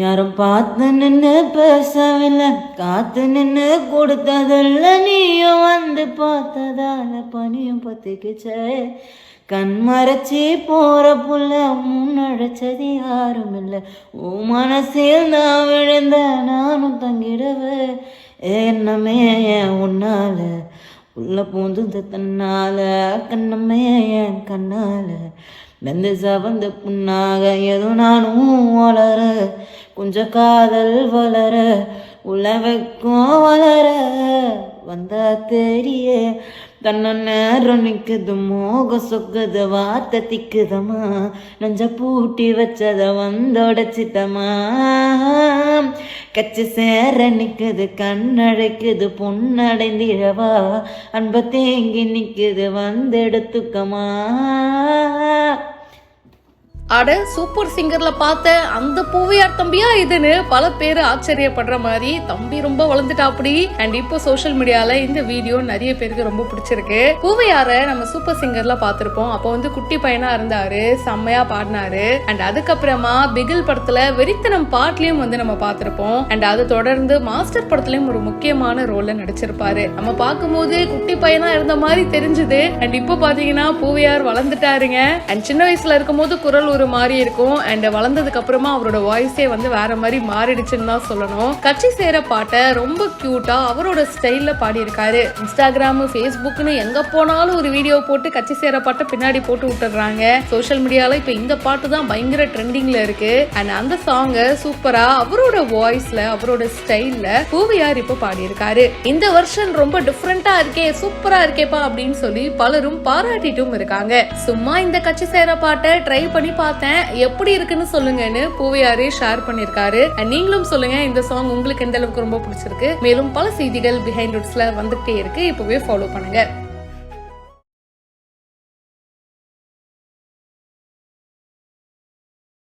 யாரும் பார்த்து நின்று பேசவில்லை, காத்து நின்று கொடுத்ததில்ல, நீயும் வந்து பார்த்ததால பனியும் பத்திக்குச்சே. கண் மறைச்சி போற புள்ள முன்னழைச்சது யாரும் இல்லை, ஓ மனசில் நான் விழுந்த நானும் தங்கிடவே. என்னமே உன்னால உள்ள பூந்து தன்னால, கண்ணமே என் கண்ணால வெந்து சவந்த புண்ணாக ஏதோ நானும் வளர, கொஞ்சம் காதல் வளர, உள்ள வைக்கும் வளர வந்தா தெரிய. தன்ன நேரம் நிற்குது, மோக சொக்குது, வார்த்தை திக்குதம்மா, நெஞ்ச பூட்டி வச்சத வந்தோடச்சிட்டமா. கச்சி சேர நிற்குது, கண்ணழைக்குது, பொண்ணடைந்திழவா, அன்ப தேங்கி நிற்குது, வந்தெடுத்துக்கமா. அட சூப்பர் சிங்கர்ல பார்த்த அந்த பூவையார் தம்பியா இதுன்னு பல பேர் ஆச்சரியப்படுற மாதிரி தம்பி ரொம்ப வளர்ந்துட்டா அப்படி. அண்ட் இப்போ சோசியல் மீடியால இந்த வீடியோ நிறைய பேருக்கு ரொம்ப பிடிச்சிருக்கு. பூவையார நம்ம சூப்பர் சிங்கர்ல பார்த்திருப்போம். அப்போ வந்து குட்டி பையனா இருந்தாரு, செம்மையா பாடினாரு. அண்ட் அதுக்கப்புறமா பிகில் படத்துல வெறித்தனம் பாட்லயும் வந்து நம்ம பார்த்திருப்போம். அண்ட் அது தொடர்ந்து மாஸ்டர் படத்துலயும் ஒரு முக்கியமான ரோல்ல நடிச்சிருப்பாரு. நம்ம பார்க்கும்போது குட்டி பையனா இருந்த மாதிரி தெரிஞ்சது. அண்ட் இப்போ பாத்தீங்கன்னா பூவையார் வளர்ந்துட்டாருங்க. அண்ட் சின்ன வயசுல இருக்கும் போது குரல் ஒரு மாதிரி இருக்கும். அண்ட் வளர்ந்ததுக்கு அப்புறமா அவரோட வாய்ஸே வந்து வேற மாதிரி மாறிடுச்சுன்னு தான் சொல்லணும். கட்சி சேர பாட்டை ரொம்ப கியூட்டா அவரோட ஸ்டைல்ல பாடி இருக்காரு. இன்ஸ்டாகிராம், ஃபேஸ்புக்னு எங்க போனாலும் ஒரு வீடியோ போட்டு கட்சி சேர பாட்டை பின்னாடி போட்டு விட்டுறாங்க. சோசியல் மீடியால இப்ப இந்த பாட்டு தான் பயங்கர ட்ரெண்டிங்ல இருக்கு. அண்ட் அந்த சாங்க சூப்பரா அவரோட வாய்ஸ்ல அவரோட ஸ்டைல்ல பூவையார் இப்ப பாடி இருக்காரு. இந்த வருஷன் ரொம்ப டிஃப்ரெண்டா இருக்கே, சூப்பரா இருக்கேப்பா அப்படின்னு சொல்லி பலரும் பாராட்டிட்டும் இருக்காங்க. சும்மா இந்த கட்சி சேர பாட்டை ட்ரை பண்ணி பார்த்தேன், எப்படி இருக்குன்னு சொல்லுங்கன்னு பூவையாரே ஷேர் பண்ணிருக்காரு. நீங்களும் சொல்லுங்க இந்த சாங் உங்களுக்கு எந்த அளவுக்கு ரொம்ப பிடிச்சிருக்கு. மேலும் பல செய்திகள் பிஹைண்ட் ரூட்ஸ்ல வந்துட்டே இருக்கு. இப்பவே ஃபாலோ பண்ணுங்க.